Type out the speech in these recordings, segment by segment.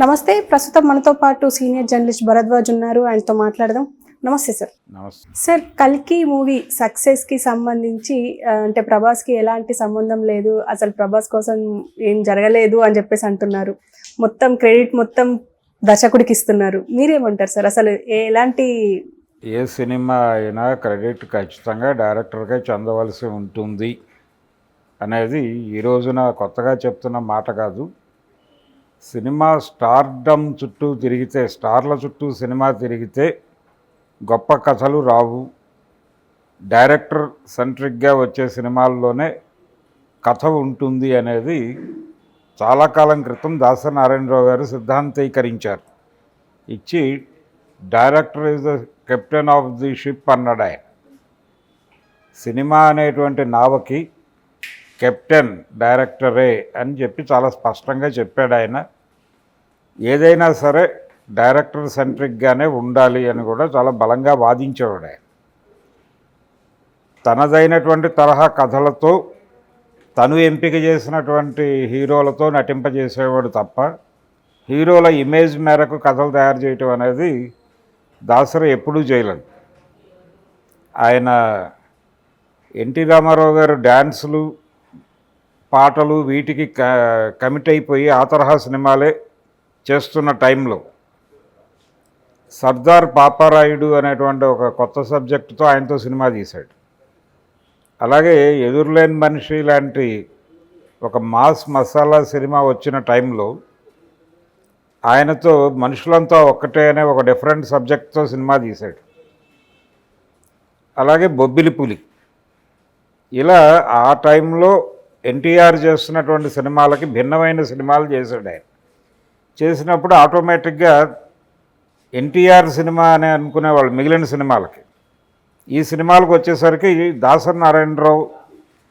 నమస్తే. ప్రస్తుతం మనతో పాటు సీనియర్ జర్నలిస్ట్ భరద్వాజ్ ఉన్నారు. ఆయనతో మాట్లాడదాం. నమస్తే సార్. నమస్తే. సార్, కల్కి మూవీ సక్సెస్కి సంబంధించి అంటే ప్రభాస్కి ఎలాంటి సంబంధం లేదు, అసలు ప్రభాస్ కోసం ఏం జరగలేదు అని చెప్పేసి అంటున్నారు. మొత్తం క్రెడిట్ మొత్తం దర్శకుడికి ఇస్తున్నారు. మీరేమంటారు సార్? అసలు ఎలాంటి ఏ సినిమా అయినా క్రెడిట్ ఖచ్చితంగా డైరెక్టర్కే చెందవలసి ఉంటుంది అనేది ఈ రోజున కొత్తగా చెప్తున్న మాట కాదు. సినిమా స్టార్డమ్ చుట్టూ తిరిగితే, స్టార్ల చుట్టూ సినిమా తిరిగితే గొప్ప కథలు రావు. డైరెక్టర్ సెంట్రిక్గా వచ్చే సినిమాల్లోనే కథ ఉంటుంది అనేది చాలా కాలం క్రితం దాసరి నారాయణరావు గారు సిద్ధాంతీకరించారు. ఇచ్చి director is the captain of the ship అన్నాడు ఆయన. సినిమా అనేటువంటి నావకి కెప్టెన్ డైరెక్టరే అని చెప్పి చాలా స్పష్టంగా చెప్పాడు ఆయన. ఏదైనా సరే డైరెక్టర్ సెంట్రిక్గానే ఉండాలి అని కూడా చాలా బలంగా వాదించేవాడు ఆయన. తనదైనటువంటి తరహా కథలతో తను ఎంపిక చేసినటువంటి హీరోలతో నటింపజేసేవాడు తప్ప హీరోల ఇమేజ్ మేరకు కథలు తయారు చేయటం అనేది దాసరి ఎప్పుడూ చేయలేదు. ఆయన ఎన్టీ రామారావు గారు డ్యాన్సులు, పాటలు వీటికి కమిట్ అయిపోయి ఆ తరహా సినిమాలే చేస్తున్న టైంలో సర్దార్ పాపారాయుడు అనేటువంటి ఒక కొత్త సబ్జెక్టుతో ఆయనతో సినిమా తీశాడు. అలాగే ఎదురులేని మనిషి లాంటి ఒక మాస్ మసాలా సినిమా వచ్చిన టైంలో ఆయనతో మనుషులంతా ఒక్కటే అనే ఒక డిఫరెంట్ సబ్జెక్ట్తో సినిమా తీశాడు. అలాగే బొబ్బిలి పులి. ఇలా ఆ టైంలో ఎన్టీఆర్ చేస్తున్నటువంటి సినిమాలకి భిన్నమైన సినిమాలు చేశాడు ఆయన. చేసినప్పుడు ఆటోమేటిక్గా ఎన్టీఆర్ సినిమా అని అనుకునేవాళ్ళు మిగిలిన సినిమాలకి. ఈ సినిమాలకు వచ్చేసరికి దాసరి నారాయణరావు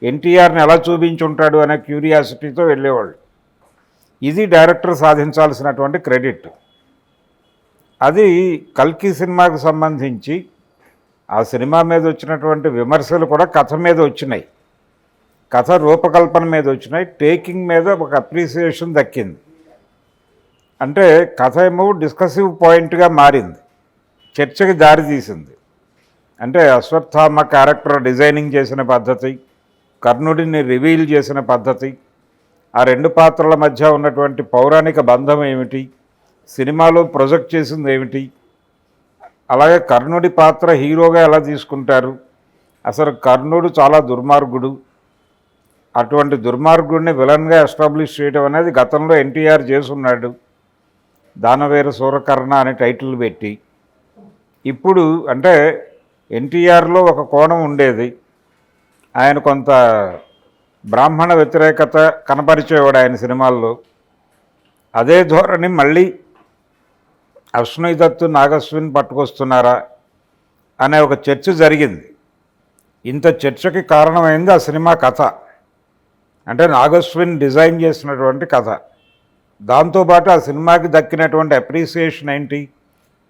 ఎన్టీఆర్ని ఎలా చూపించుంటాడు అనే క్యూరియాసిటీతో వెళ్ళేవాళ్ళు. ఇది డైరెక్టర్ సాధించాల్సినటువంటి క్రెడిట్. అది కల్కి సినిమాకు సంబంధించి ఆ సినిమా మీద వచ్చినటువంటి విమర్శలు కూడా కథ మీద వచ్చినాయి, కథ రూపకల్పన మీద వచ్చినాయి, టేకింగ్ మీద ఒక అప్రిసియేషన్ దక్కింది. అంటే కథ ఏమో డిస్కసివ్ పాయింట్గా మారింది, చర్చకి దారి తీసింది. అంటే అశ్వత్థామ క్యారెక్టర్ డిజైనింగ్ చేసిన పద్ధతి, కర్ణుడిని రివీల్ చేసిన పద్ధతి, ఆ రెండు పాత్రల మధ్య ఉన్నటువంటి పౌరాణిక బంధం ఏమిటి, సినిమాలో ప్రొజెక్ట్ చేసింది ఏమిటి, అలాగే కర్ణుడి పాత్ర హీరోగా ఎలా తీసుకుంటారు, అసలు కర్ణుడు చాలా దుర్మార్గుడు, అటువంటి దుర్మార్గుడిని విలన్గా ఎస్టాబ్లిష్ చేయడం అనేది గతంలో ఎన్టీఆర్ చేసున్నాడు, దానవేర సూరకర్ణ అనే టైటిల్ పెట్టి. ఇప్పుడు అంటే ఎన్టీఆర్లో ఒక కోణం ఉండేది, ఆయన కొంత బ్రాహ్మణ వ్యతిరేకత కనపరిచేవాడు ఆయన సినిమాల్లో. అదే ధోరణి మళ్ళీ అశ్విని దత్తు, నాగశ్విన్ పట్టుకొస్తున్నారా అనే ఒక చర్చ జరిగింది. ఇంత చర్చకి కారణమైంది ఆ సినిమా కథ, అంటే నాగశ్విన్ డిజైన్ చేసినటువంటి కథ. దాంతోపాటు ఆ సినిమాకి దక్కినటువంటి అప్రిసియేషన్ ఏంటి,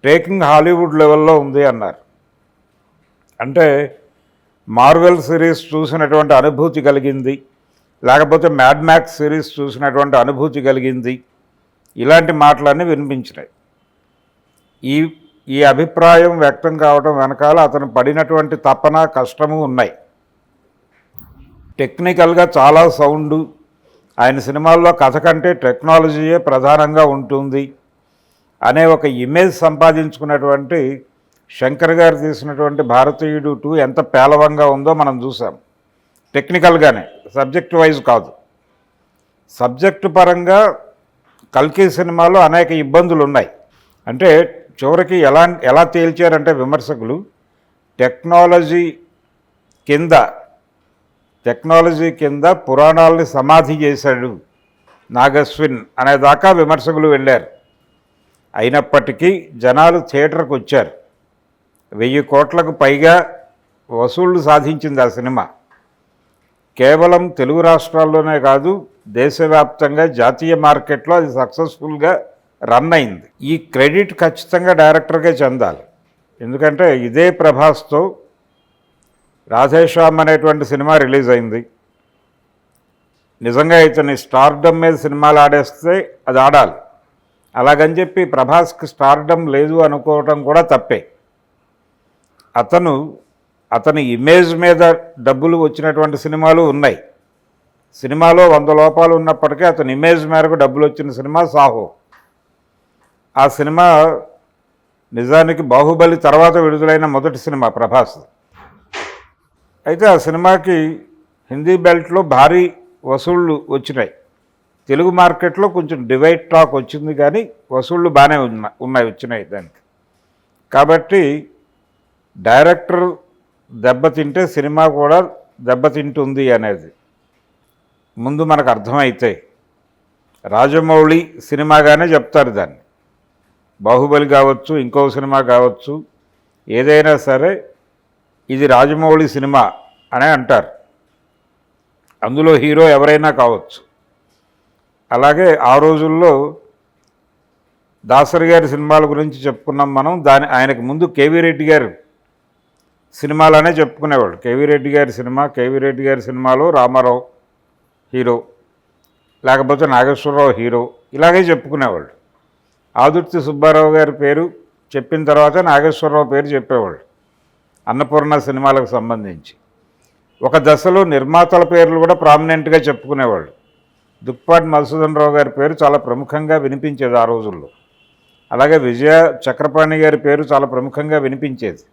టేకింగ్ హాలీవుడ్ లెవెల్లో ఉంది అన్నారు. అంటే మార్వెల్ సిరీస్ చూసినటువంటి అనుభూతి కలిగింది, లేకపోతే మ్యాడ్ మ్యాక్స్ సిరీస్ చూసినటువంటి అనుభూతి కలిగింది, ఇలాంటి మాటలన్నీ వినిపించినాయి. ఈ అభిప్రాయం వ్యక్తం కావడం వెనకాల అతను పడినటువంటి తపన, కష్టము ఉన్నాయి. టెక్నికల్గా చాలా సౌండు, ఆయన సినిమాల్లో కథ కంటే టెక్నాలజీయే ప్రధానంగా ఉంటుంది అనే ఒక ఇమేజ్ సంపాదించుకున్నటువంటి శంకర్ గారు తీసినటువంటి భారతీయుడు 2 ఎంత పేలవంగా ఉందో మనం చూసాం. టెక్నికల్గానే, సబ్జెక్ట్ వైజ్ కాదు. సబ్జెక్టు పరంగా కల్కి సినిమాలో అనేక ఇబ్బందులు ఉన్నాయి. అంటే చివరికి ఎలా తేల్చారంటే విమర్శకులు, టెక్నాలజీ కింద పురాణాలని సమాధి చేశాడు నాగశ్విన్ అనేదాకా విమర్శకులు వెళ్ళారు. అయినప్పటికీ జనాలు థియేటర్కి వచ్చారు. 1000 కోట్లకు పైగా వసూళ్లు సాధించింది ఆ సినిమా. కేవలం తెలుగు రాష్ట్రాల్లోనే కాదు, దేశవ్యాప్తంగా జాతీయ మార్కెట్లో అది సక్సెస్ఫుల్గా రన్ అయింది. ఈ క్రెడిట్ ఖచ్చితంగా డైరెక్టర్కే చెందాలి. ఎందుకంటే ఇదే ప్రభాస్తో రాధేశ్యామ్ అనేటువంటి సినిమా రిలీజ్ అయింది. నిజంగా ఇతని స్టార్డమ్ మీద సినిమాలు ఆడేస్తే అది ఆడాలి. అలాగని చెప్పి ప్రభాస్కి స్టార్డమ్ లేదు అనుకోవటం కూడా తప్పే. అతని ఇమేజ్ మీద డబ్బులు వచ్చినటువంటి సినిమాలు ఉన్నాయి. సినిమాలో 100 లోపాలు ఉన్నప్పటికీ అతని ఇమేజ్ మేరకు డబ్బులు వచ్చిన సినిమా సాహో. ఆ సినిమా నిజానికి బాహుబలి తర్వాత విడుదలైన మొదటి సినిమా ప్రభాస్. అయితే ఆ సినిమాకి హిందీ బెల్ట్లో భారీ వసూళ్ళు వచ్చినాయి. తెలుగు మార్కెట్లో కొంచెం డివైడ్ టాక్ వచ్చింది, కానీ వసూళ్ళు బాగానే వచ్చినాయి దానికి. కాబట్టి డైరెక్టర్ దెబ్బతింటే సినిమా కూడా దెబ్బతింటుంది అనేది ముందు మనకు అర్థమైతే, రాజమౌళి సినిమాగానే చెప్తారు దాన్ని. బాహుబలి కావచ్చు, ఇంకో సినిమా కావచ్చు, ఏదైనా సరే ఇది రాజమౌళి సినిమా అనే అంటారు. అందులో హీరో ఎవరైనా కావచ్చు. అలాగే ఆ రోజుల్లో దాసరి గారి సినిమాల గురించి చెప్పుకున్నాం మనం. ఆయనకు ముందు కేవీ రెడ్డి గారు సినిమాలనే చెప్పుకునేవాళ్ళు. కేవీ రెడ్డి గారి సినిమాలో రామారావు హీరో, లేకపోతే నాగేశ్వరరావు హీరో, ఇలాగే చెప్పుకునేవాళ్ళు. ఆదుర్తి సుబ్బారావు గారి పేరు చెప్పిన తర్వాత నాగేశ్వరరావు పేరు చెప్పేవాళ్ళు అన్నపూర్ణ సినిమాలకు సంబంధించి. ఒక దశలో నిర్మాతల పేర్లు కూడా ప్రామినెంట్గా చెప్పుకునేవాళ్ళు. దుక్పాటి మధుసూదన్ రావు గారి పేరు చాలా ప్రముఖంగా వినిపించేది ఆ రోజుల్లో. అలాగే విజయ చక్రపాణి గారి పేరు చాలా ప్రముఖంగా వినిపించేది.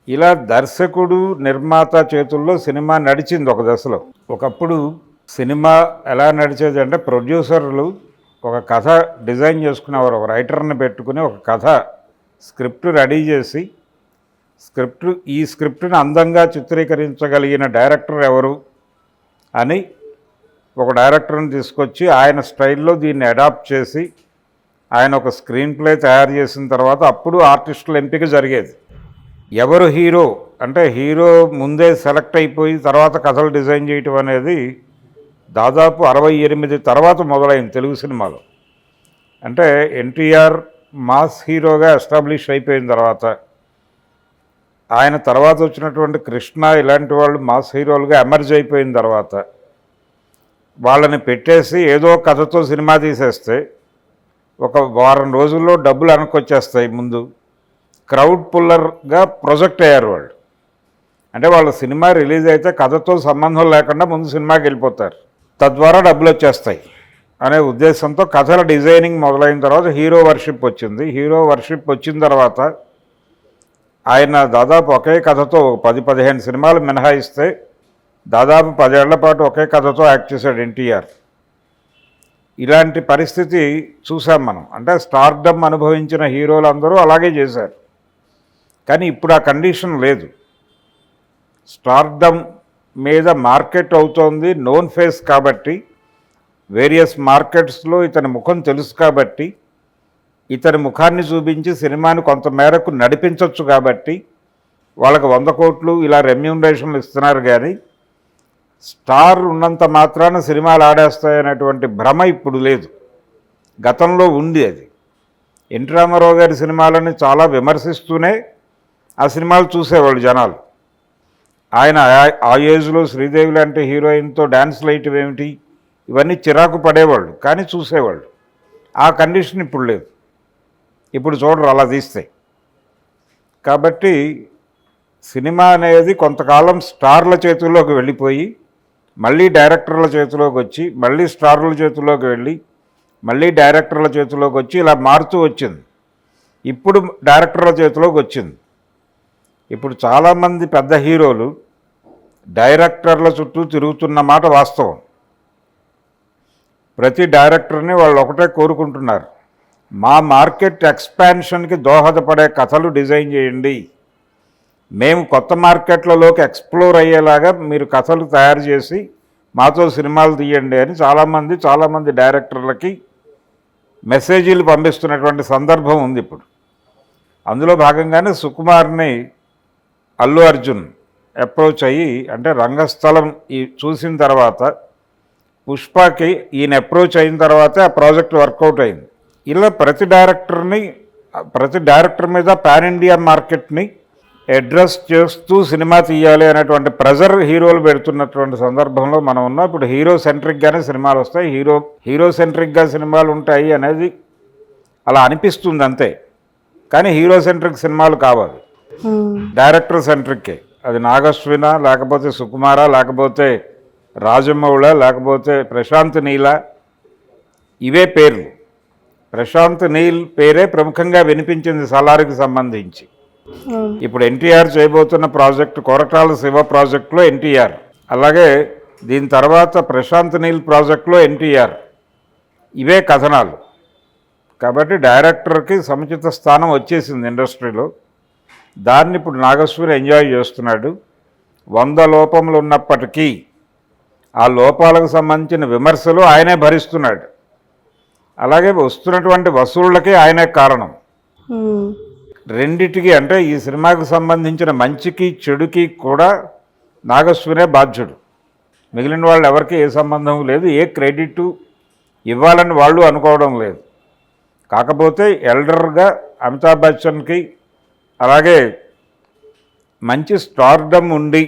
ఇలా దర్శకుడు నిర్మాత చేతుల్లో సినిమా నడిచింది ఒక దశలో. ఒకప్పుడు సినిమా ఎలా నడిచేది అంటే, ప్రొడ్యూసర్లు ఒక కథ డిజైన్ చేసుకునేవారు. ఒక రైటర్ని పెట్టుకుని ఒక కథ స్క్రిప్ట్ రెడీ చేసి, ఈ స్క్రిప్ట్ని అందంగా చిత్రీకరించగలిగిన డైరెక్టర్ ఎవరు అని ఒక డైరెక్టర్ని తీసుకొచ్చి ఆయన స్టైల్లో దీన్ని అడాప్ట్ చేసి ఆయన ఒక స్క్రీన్ ప్లే తయారు చేసిన తర్వాత అప్పుడు ఆర్టిస్టుల ఎంపిక జరిగేది. ఎవరు హీరో అంటే హీరో ముందే సెలెక్ట్ అయిపోయి తర్వాత కథలు డిజైన్ చేయటం అనేది దాదాపు 68 తర్వాత మొదలైంది తెలుగు సినిమాలో. అంటే ఎన్టీఆర్ మాస్ హీరోగా ఎస్టాబ్లిష్ అయిపోయిన తర్వాత, ఆయన తర్వాత వచ్చినటువంటి కృష్ణ ఇలాంటి వాళ్ళు మాస్ హీరోలుగా ఎమర్జ్ అయిపోయిన తర్వాత, వాళ్ళని పెట్టేసి ఏదో కథతో సినిమా తీసేస్తే ఒక వారం రోజుల్లో డబ్బులు వెనక్కొచ్చేస్తాయి. ముందు క్రౌడ్ పుల్లర్గా ప్రొజెక్ట్ అయ్యారు వాళ్ళు. అంటే వాళ్ళ సినిమా రిలీజ్ అయితే కథతో సంబంధం లేకుండా ముందు సినిమాకి వెళ్ళిపోతారు, తద్వారా డబ్బులు వచ్చేస్తాయి అనే ఉద్దేశంతో కథల డిజైనింగ్ మొదలైన తర్వాత హీరో వర్షిప్ వచ్చింది. హీరో వర్షిప్ వచ్చిన తర్వాత ఆయన దాదాపు ఒకే కథతో 10-15 సినిమాలు మినహాయిస్తే దాదాపు 10 ఏళ్ల పాటు ఒకే కథతో యాక్ట్ చేశాడు ఎన్టీఆర్. ఇలాంటి పరిస్థితి చూసాం మనం. అంటే స్టార్డమ్ అనుభవించిన హీరోలందరూ అలాగే చేశారు. కానీ ఇప్పుడు ఆ కండిషన్ లేదు. స్టార్డమ్ మీద మార్కెట్ అవుతోంది, నోన్ ఫేస్ కాబట్టి, వేరియస్ మార్కెట్స్లో ఇతని ముఖం తెలుసు కాబట్టి, ఇతని ముఖాన్ని చూపించి సినిమాని కొంత మేరకు నడిపించవచ్చు కాబట్టి వాళ్ళకి 100 కోట్లు ఇలా రెమ్యూనరేషన్లు ఇస్తున్నారు. కానీ స్టార్ ఉన్నంత మాత్రాన సినిమాలు ఆడేస్తాయనేటువంటి భ్రమ ఇప్పుడు లేదు. గతంలో ఉంది అది. ఎన్టీ రామారావు గారి సినిమాలని చాలా విమర్శిస్తూనే ఆ సినిమాలు చూసేవాళ్ళు జనాలు. ఆయన ఆ ఏజ్లో శ్రీదేవి లాంటి హీరోయిన్తో డ్యాన్స్లు వేయటం ఏమిటి, ఇవన్నీ చిరాకు పడేవాళ్ళు, కానీ చూసేవాళ్ళు. ఆ కండిషన్ ఇప్పుడు లేదు. ఇప్పుడు చూడరు అలా తీస్తే. కాబట్టి సినిమా అనేది కొంతకాలం స్టార్ల చేతుల్లోకి వెళ్ళిపోయి మళ్ళీ డైరెక్టర్ల చేతిలోకి వచ్చి, మళ్ళీ స్టార్ల చేతిలోకి వెళ్ళి, మళ్ళీ డైరెక్టర్ల చేతిలోకి వచ్చి ఇలా మారుతూ వచ్చింది. ఇప్పుడు డైరెక్టర్ల చేతిలోకి వచ్చింది. ఇప్పుడు చాలామంది పెద్ద హీరోలు డైరెక్టర్ల చుట్టూ తిరుగుతున్న మాట వాస్తవం. ప్రతి డైరెక్టర్ని వాళ్ళు ఒకటే కోరుకుంటున్నారు, మా మార్కెట్ ఎక్స్పాన్షన్కి దోహదపడే కథలు డిజైన్ చేయండి, మేము కొత్త మార్కెట్లలోకి ఎక్స్ప్లోర్ అయ్యేలాగా మీరు కథలు తయారు చేసి మాతో సినిమాలు తీయండి అని చాలామంది డైరెక్టర్లకి మెసేజీలు పంపిస్తున్నటువంటి సందర్భం ఉంది ఇప్పుడు. అందులో భాగంగానే సుకుమార్ని అల్లు అర్జున్ అప్రోచ్ అయ్యి, అంటే రంగస్థలం చూసిన తర్వాత పుష్పకి ఈయన అప్రోచ్ అయిన తర్వాతే ఆ ప్రాజెక్ట్ వర్కౌట్ అయింది. ఇలా ప్రతి డైరెక్టర్ మీద పాన్ ఇండియా మార్కెట్ని అడ్రస్ చేస్తూ సినిమా తీయాలి అనేటువంటి ప్రెజర్ హీరోలు పెడుతున్నటువంటి సందర్భంలో మనం ఉన్నాం. ఇప్పుడు హీరో సెంట్రిక్గానే సినిమాలు వస్తాయి, హీరో సెంట్రిక్గా సినిమాలు ఉంటాయి అనేది అలా అనిపిస్తుంది అంతే. కానీ హీరో సెంట్రిక్ సినిమాలు కావాలి, డైరెక్టర్ సెంట్రిక్కే. అది నాగశ్విన, లేకపోతే సుకుమార, లేకపోతే రాజమౌళ, లేకపోతే ప్రశాంత్ నీల, ఇవే పేర్లు. ప్రశాంత్ నీల్ పేరే ప్రముఖంగా వినిపించింది సలార్కి సంబంధించి. ఇప్పుడు ఎన్టీఆర్ చేయబోతున్న ప్రాజెక్టు కొరటాల శివ ప్రాజెక్టులో ఎన్టీఆర్, అలాగే దీని తర్వాత ప్రశాంత్ నీల్ ప్రాజెక్టులో ఎన్టీఆర్, ఇవే కథనాలు. కాబట్టి డైరెక్టర్కి సముచిత స్థానం వచ్చేసింది ఇండస్ట్రీలో. దాన్ని ఇప్పుడు నాగశ్వరి ఎంజాయ్ చేస్తున్నాడు. 100 లోపములు ఉన్నప్పటికీ ఆ లోపాలకు సంబంధించిన విమర్శలు ఆయనే భరిస్తున్నాడు. అలాగే వస్తున్నటువంటి వసూళ్ళకి ఆయనే కారణం. రెండిటికి అంటే ఈ సినిమాకి సంబంధించిన మంచికి చెడుకి కూడా నాగశ్వరే బాధ్యుడు. మిగిలిన వాళ్ళు ఎవరికి ఏ సంబంధం లేదు, ఏ క్రెడిట్ ఇవ్వాలని వాళ్ళు అనుకోవడం లేదు. కాకపోతే ఎల్డర్గా అమితాబ్ బచ్చన్కి అలాగే మంచి స్టార్డమ్ ఉండి